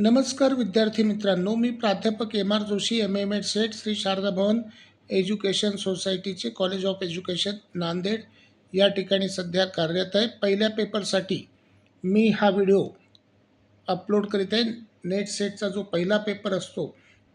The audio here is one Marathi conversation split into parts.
नमस्कार विद्यार्थी मित्रांनो, मी प्राध्यापक M R Joshi, M M Ed SET, Shri Sharda Bhavan education सोसायटीचे कॉलेज ऑफ एज्युकेशन नांदेड या ठिकाणी सध्या कार्यरत आहे. पहिल्या पेपरसाठी मी हा व्हिडिओ अपलोड करीत आहे. नेट सेटचा जो पहिला पेपर असतो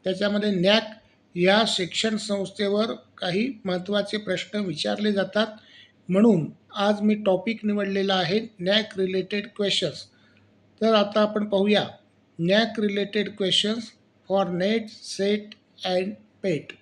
त्याच्यामध्ये नॅक या शिक्षण संस्थेवर काही महत्त्वाचे प्रश्न विचारले जातात. म्हणून आज मी टॉपिक निवडलेला आहे नॅक रिलेटेड क्वेश्चन्स. तर आता आपण पाहूया NAAC related questions for NET SET and PET.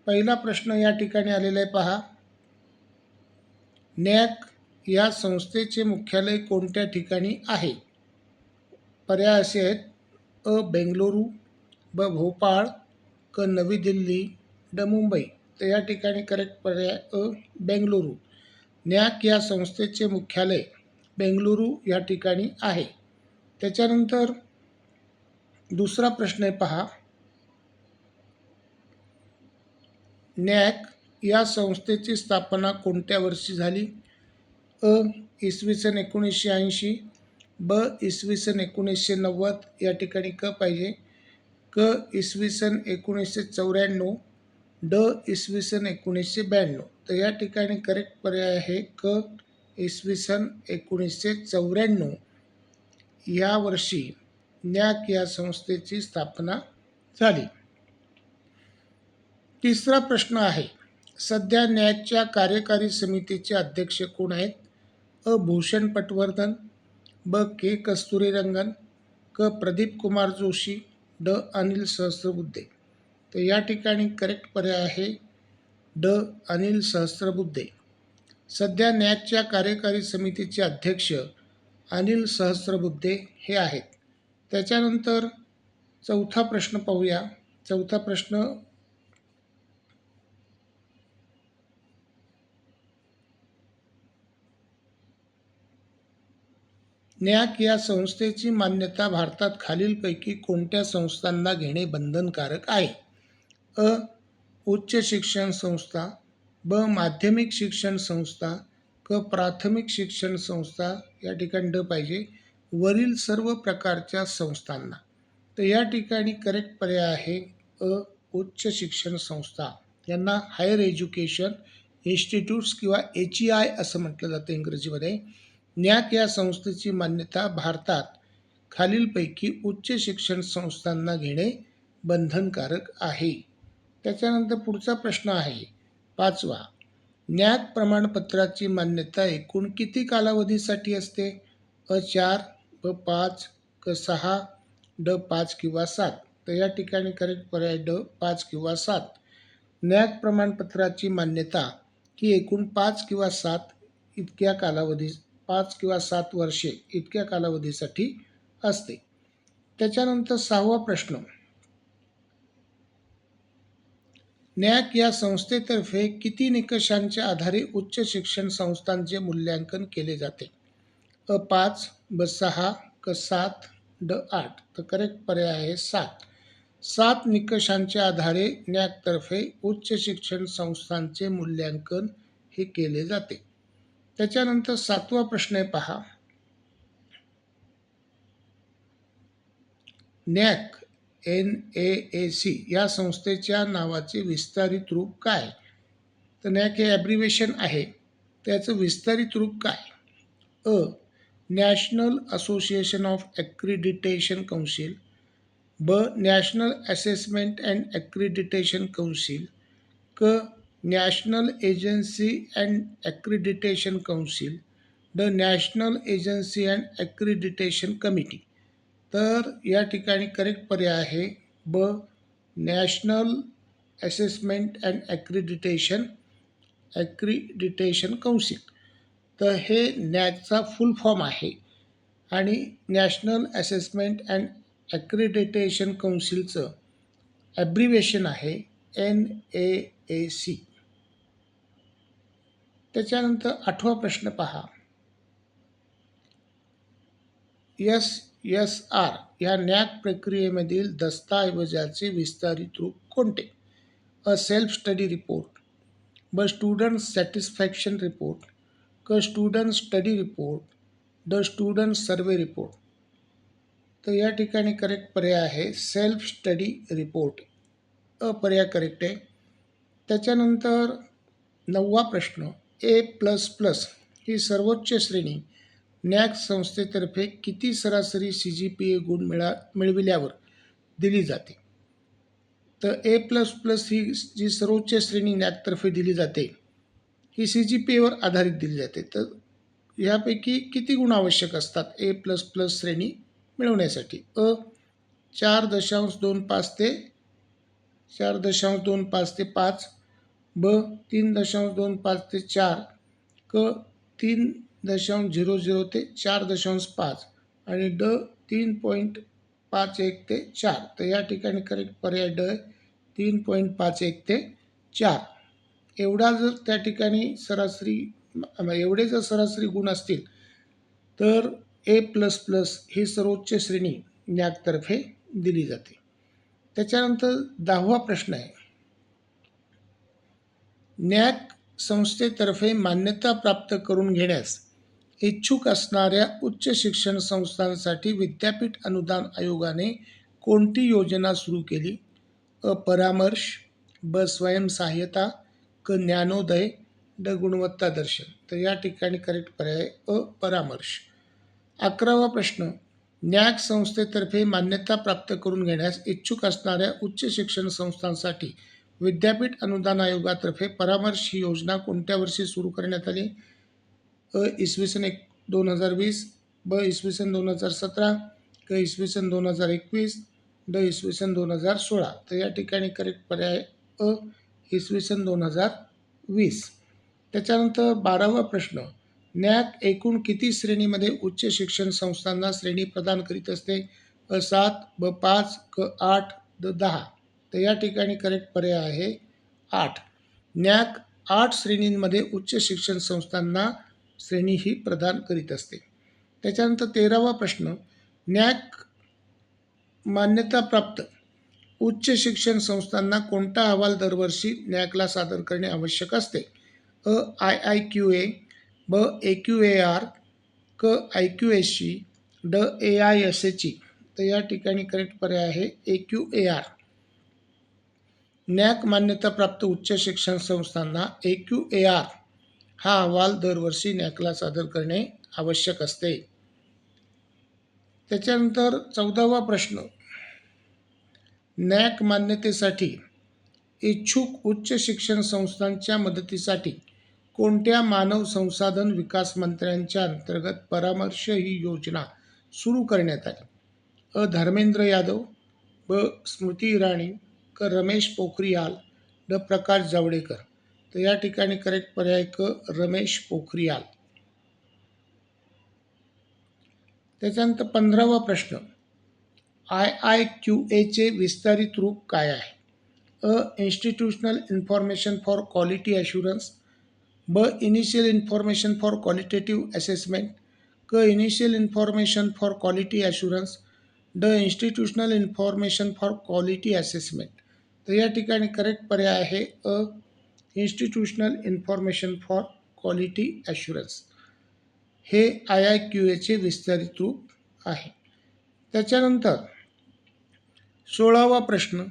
पहिला प्रश्न या ठिकाणी आलेला आहे पहा. नॅक या संस्थेचे मुख्यालय कोणत्या ठिकाणी आहे? पर्याय असे आहेत: अ बेंगलुरू, ब भोपाळ, क नवी दिल्ली, ड मुंबई. तर या ठिकाणी करेक्ट पर्याय अ बेंगलुरू. नॅक या संस्थेचे मुख्यालय बेंगलुरू या ठिकाणी आहे. त्याच्यानंतर दुसरा प्रश्न आहे पहा. नॅक या संस्थेची स्थापना कोणत्या वर्षी झाली? अ इसवी सन 1980, ब इसवी सन 1990, या ठिकाणी क पाहिजे, क इसवी सन 1994, ड इसवी सन 1992. तर या ठिकाणी करेक्ट पर्याय आहे क इसवी सन 1994 या वर्षी नॅक या संस्थेची स्थापना झाली. तिसरा प्रश्न आहे, सध्या नॅकच्या कार्यकारी समितीचे अध्यक्ष कोण आहेत? अ भूषण पटवर्धन, ब के कस्तुरीरंगन, क प्रदीप कुमार जोशी, ड अनिल सहस्त्रबुद्धे. तर या ठिकाणी करेक्ट पर्याय आहे ड अनिल सहस्त्रबुद्धे. सध्या नॅकच्या कार्यकारी समितीचे अध्यक्ष अनिल सहस्त्रबुद्धे हे आहेत. त्याच्यानंतर चौथा प्रश्न पाहूया. चौथा प्रश्न, नॅक या संस्थेची मान्यता भारतात खालीलपैकी कोणत्या संस्थांना घेणे बंधनकारक आहे? अ उच्च शिक्षण संस्था, ब माध्यमिक शिक्षण संस्था, क प्राथमिक शिक्षण संस्था, या ठिकाणी ड पाहिजे, वरील सर्व प्रकारच्या संस्थांना. तर या ठिकाणी करेक्ट पर्याय आहे अ उच्च शिक्षण संस्था. यांना हायर एज्युकेशन इन्स्टिट्यूट्स किंवा HEI असं म्हटलं जातं इंग्रजीमध्ये. नॅक या संस्थेची मान्यता भारतात खालीलपैकी उच्च शिक्षण संस्थांना घेणे बंधनकारक आहे. त्याच्यानंतर पुढचा प्रश्न आहे पाचवा. नॅक प्रमाणपत्राची मान्यता एकूण किती कालावधीसाठी असते? अ 4, ब 5, क 6, ड 5 किंवा 7. तर या ठिकाणी करेक्ट पर्याय ड 5 किंवा 7. नॅक प्रमाणपत्राची मान्यता ही एकूण 5 किंवा 7 इतक्या कालावधी 5 किंवा 7 वर्षे इतक्या कालावधीसाठी असते. त्याच्यानंतर 6वा प्रश्न, नॅक या संस्थेतर्फे किती निकषांच्या आधारे उच्च शिक्षण संस्थांचे मूल्यांकन केले जाते? अ 5, ब 6, क 7, ड 8. तर करेक्ट पर्याय आहे 7. 7 निकषांच्या आधारे नॅकतर्फे उच्च शिक्षण संस्थांचे मूल्यांकन हे केले जाते. त्याच्यानंतर 7वा प्रश्न आहे पहा. नॅक NAAC या संस्थेच्या नावाचे विस्तारित रूप काय? तर नॅक हे ॲब्रिव्हिएशन आहे, त्याचं विस्तारित रूप काय? अ national association of accreditation council, ब national assessment and accreditation council, क national agency and accreditation council, ड national agency and accreditation committee. तर या ठिकाणी करेक्ट पर्याय आहे ब national assessment and accreditation council. तर हे नॅकचा फुल फॉर्म आहे आणि नॅशनल असेसमेंट अँड ॲक्रिडिटेशन काउन्सिलचं ॲब्रिव्हिएशन आहे NAAC. त्याच्यानंतर 8वा प्रश्न पहा. SSR या नॅक प्रक्रियेमधील दस्तऐवजाचे विस्तारित रूप कोणते? अ सेल्फ स्टडी रिपोर्ट, ब स्टुडंट सॅटिस्फॅक्शन रिपोर्ट, क student study report, the student survey report. तर या ठिकाणी करेक्ट पर्याय आहे सेल्फ स्टडी रिपोर्ट. पर्याय करेक्ट आहे. त्याच्यानंतर 9वा प्रश्न, A++ ही सर्वोच्च श्रेणी नॅक संस्थेतर्फे किती सरासरी CGPA गुण मिळविल्यावर दिली जाते? तर A++ ही जी सर्वोच्च श्रेणी नॅकतर्फे दिली जाते ही CGPAवर आधारित दिली जाते. तर यापैकी किती गुण आवश्यक असतात A++ श्रेणी मिळवण्यासाठी? 4.25 ते 5, ब 3.25 ते 4, क 3.00 ते 4.5 आणि ड 3.51 ते 4. तर या ठिकाणी करेक्ट पर्याय ड 3.51 ते 4. एवढा जर त्या ठिकाणी एवढे जर सरासरी गुण असतील तर A++ ही सर्वोच्च श्रेणी नॅकतर्फे दिली जाते. त्याच्यानंतर 10वा प्रश्न आहे, नॅक संस्थेतर्फे मान्यता प्राप्त करून घेण्यास इच्छुक असणाऱ्या उच्च शिक्षण संस्थांसाठी विद्यापीठ अनुदान आयोगाने कोणती योजना सुरू केली? परामर्श, ब स्वयंसहाय्यता, क ज्ञानोदय, ड गुणवत्ता दर्शन. तर या ठिकाणी करेक्ट पर्याय परामर्श. 11वा प्रश्न, नॅक संस्थेतर्फे मान्यता प्राप्त करून घेण्यास इच्छुक असणाऱ्या उच्च शिक्षण संस्थांसाठी विद्यापीठ अनुदान आयोगातर्फे परामर्श ही योजना कोणत्या वर्षी सुरू करण्यात आली? इसवी सन 2020, ब इसवी सन 2017, क इसवी सन 2021, ड इसवी सन 2016. तर या ठिकाणी करेक्ट पर्याय इसवी सन 2020. त्याच्यानंतर 12वा प्रश्न, नॅक एकूण किती श्रेणीमध्ये उच्च शिक्षण संस्थांना श्रेणी प्रदान करीत असते? 7, ब 5, क 8, ड 10. तर या ठिकाणी करेक्ट पर्याय आहे 8. नॅक 8 श्रेणींमध्ये उच्च शिक्षण संस्थांना श्रेणी ही प्रदान करीत असते. त्याच्यानंतर 13वा प्रश्न, नॅक मान्यताप्राप्त उच्च शिक्षण संस्थांना कोणता अहवाल दरवर्षी नॅकला सादर करणे आवश्यक असते? IIQA, ब AQAR, क IQSC, ड AISHE. तर या ठिकाणी करेक्ट पर्याय आहे AQAR. नॅक मान्यताप्राप्त उच्च शिक्षण संस्थांना AQAR हा अहवाल दरवर्षी नॅकला सादर करणे आवश्यक असते. त्याच्यानंतर 14वा प्रश्न, नॅक मान्यतेसाठी इच्छुक उच्च शिक्षण संस्थांच्या मदतीसाठी कोणत्या मानव संसाधन विकास मंत्र्यांच्या अंतर्गत परामर्श ही योजना सुरू करण्यात आली? धर्मेंद्र यादव, ब स्मृती इराणी, क रमेश पोखरियाल, ड प्रकाश जावडेकर. तर या ठिकाणी करेक्ट पर्याय क रमेश पोखरियाल. त्याच्यानंतर 15वा प्रश्न, IIQAचे विस्तारित रूप काय आहे? Institutional information for quality assurance, ब initial information for qualitative assessment, क initial information for quality assurance, ड institutional information for quality assessment. तर या ठिकाणी करेक्ट पर्याय आहे institutional information for quality assurance. हे IIQAचे विस्तारित रूप आहे. त्याच्यानंतर 16वा प्रश्न,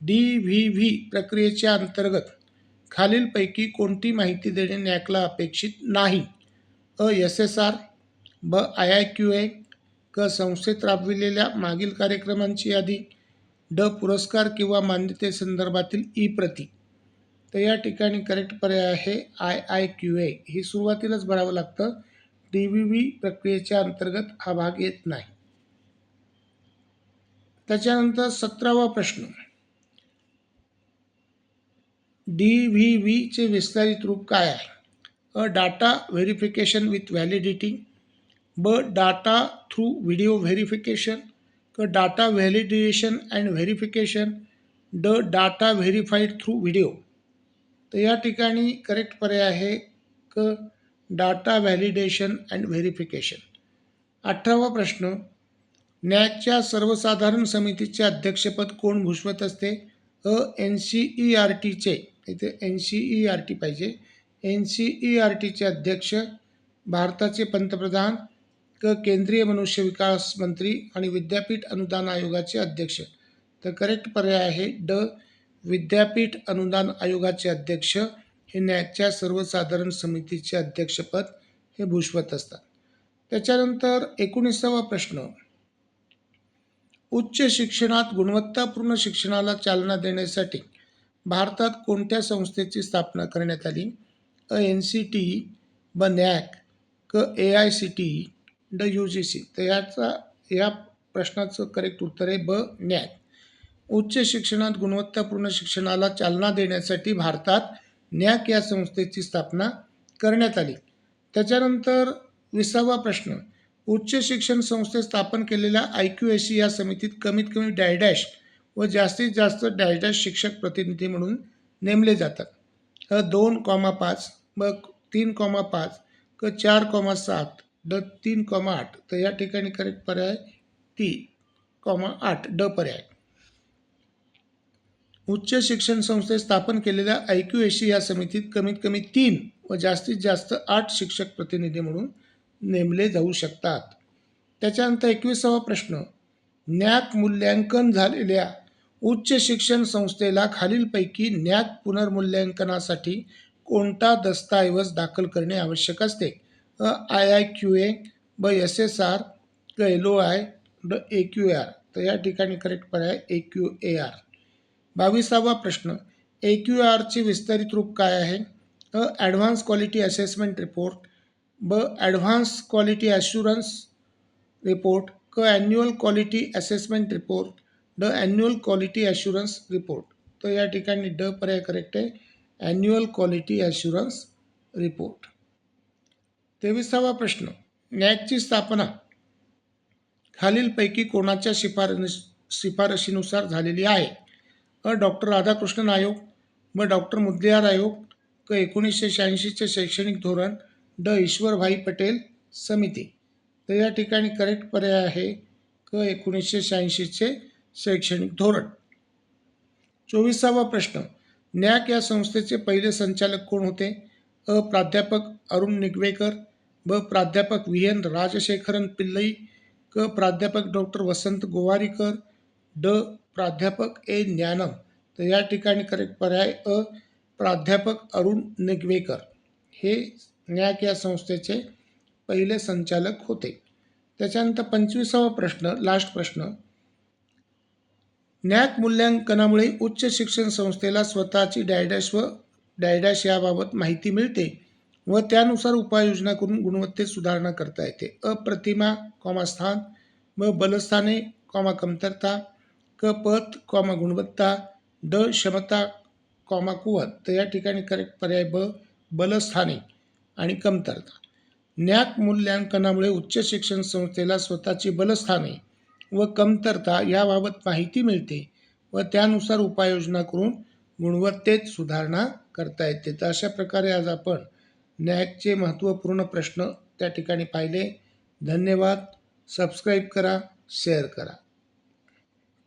DVV प्रक्रियेच्या अंतर्गत खालीलपैकी कोणती माहिती देणे नॅकला अपेक्षित नाही? SSR, ब IIQA, क संस्थेत राबविलेल्या मागील कार्यक्रमांची यादी, ड पुरस्कार किंवा मान्यतेसंदर्भातील ई-प्रती. तर या ठिकाणी करेक्ट पर्याय आहे IIQA. ही सुरुवातीलाच भरावं लागतं. DVV प्रक्रियेच्या अंतर्गत हा भाग येत नाही. त्याच्यानंतर 17वा प्रश्न, DVVचे विस्तारित रूप काय आहे? डाटा व्हेरिफिकेशन विथ व्हॅलिडिटी, ब डाटा थ्रू व्हिडिओ व्हेरिफिकेशन, क डाटा व्हॅलिडेशन अँड व्हेरिफिकेशन, ड डाटा व्हेरीफाईड थ्रू व्हिडिओ. तर या ठिकाणी करेक्ट पर्याय आहे क डाटा व्हॅलिडेशन अँड व्हेरिफिकेशन. 18वा प्रश्न, नॅकच्या सर्वसाधारण समितीचे अध्यक्षपद कोण भूषवत असते? NCERTचे, इथे NCERT पाहिजे, NCERTचे अध्यक्ष भारताचे पंतप्रधान केंद्रीय मनुष्य विकास मंत्री आणि विद्यापीठ अनुदान आयोगाचे अध्यक्ष. तर करेक्ट पर्याय आहे ड. विद्यापीठ अनुदान आयोगाचे अध्यक्ष हे न्याकच्या सर्वसाधारण समितीचे अध्यक्षपद हे भूषवत असतात. त्याच्यानंतर 19वा प्रश्न. उच्च शिक्षणात गुणवत्तापूर्ण शिक्षणाला चालना देण्यासाठी भारतात कोणत्या संस्थेची स्थापना करण्यात आली? NCTE, ब NAAC, AICTE, ड UGC. तर या प्रश्नाचं करेक्ट उत्तर आहे ब NAAC. उच्च शिक्षणात गुणवत्तापूर्ण शिक्षणाला चालना देण्यासाठी भारतात NAAC या संस्थेची स्थापना करण्यात आली. त्याच्यानंतर 20वा प्रश्न. उच्च शिक्षण संस्थे स्थापन केलेल्या IQAC या समितीत कमीत कमी डॅश व जास्तीत जास्त डॅश शिक्षक प्रतिनिधी म्हणून नेमले जातात. 2,5, ब 3,5, क 4,7, ड 3,8. तर या ठिकाणी करेक्ट पर्याय 3,8 ड पर्याय. उच्च शिक्षण संस्थे स्थापन केलेल्या IQAC या समितीत कमीत कमी 3 व जास्तीत जास्त 8 शिक्षक प्रतिनिधी म्हणून नेमले जाऊ शकतात. त्याच्यानंतर 21वा प्रश्न. NAAC मूल्यांकन झालेल्या उच्च शिक्षण संस्थेला खालीलपैकी NAAC पुनर्मूल्यांकनासाठी कोणता दस्तऐवज दाखल करणे आवश्यक असते? IIQA, ब SSR, क LOI, ड AQAR. तर या ठिकाणी करेक्ट पर्याय AQAR. 22वा प्रश्न. AQARचे विस्तारित रूप काय आहे? ॲडव्हान्स क्वालिटी असेसमेंट रिपोर्ट, ब ॲडव्हान्स क्वालिटी ॲश्युरन्स रिपोर्ट, क ॲन्युअल क्वालिटी असेसमेंट रिपोर्ट, ड ॲन्युअल क्वालिटी ॲश्युरन्स रिपोर्ट. तर या ठिकाणी ड पर्याय करेक्ट आहे ॲन्युअल क्वालिटी ॲश्युरन्स रिपोर्ट. 23वा प्रश्न. NAACची स्थापना खालीलपैकी कोणाच्या शिफारशीनुसार झालेली आहे? डॉक्टर राधाकृष्णन आयोग, ब डॉक्टर मुदलियार आयोग, क 1986चे शैक्षणिक धोरण, ड ईश्वरभाई पटेल समिती. तर या ठिकाणी करेक्ट पर्याय आहे क 1986चे शैक्षणिक धोरण. 24वा प्रश्न. NAAC या संस्थेचे पहिले संचालक कोण होते? प्राध्यापक अरुण निगवेकर, ब प्राध्यापक VN राजशेखरन पिल्लई, क प्राध्यापक डॉक्टर वसंत गोवारीकर, ड प्राध्यापक A ज्ञानम. तर या ठिकाणी करेक्ट पर्याय प्राध्यापक अरुण निगवेकर हे NAAC या संस्थेचे पहिले संचालक होते. त्याच्यानंतर 25वा प्रश्न, लास्ट प्रश्न. NAAC मूल्यांकनामुळे उच्च शिक्षण संस्थेला स्वतःची डॅश व डॅश याबाबत माहिती मिळते व त्यानुसार उपाययोजना करून गुणवत्तेत सुधारणा करता येते. प्रतिमा, स्थान, ब बलस्थाने, कमतरता, क पत, गुणवत्ता, ड क्षमता, कुवत. तर या ठिकाणी करेक्ट पर्याय ब बलस्थाने आणि कमतरता. NAAC मूल्यांकनामुळे उच्च शिक्षण संस्थेला स्वतःची बलस्थाने व कमतरता याबाबत माहिती मिळते व त्यानुसार उपाययोजना करून गुणवत्तेत सुधारणा करता येते. तर अशा प्रकारे आज आपण NAACचे महत्त्वपूर्ण प्रश्न त्या ठिकाणी पाहिले. धन्यवाद. सबस्क्राईब करा, शेअर करा.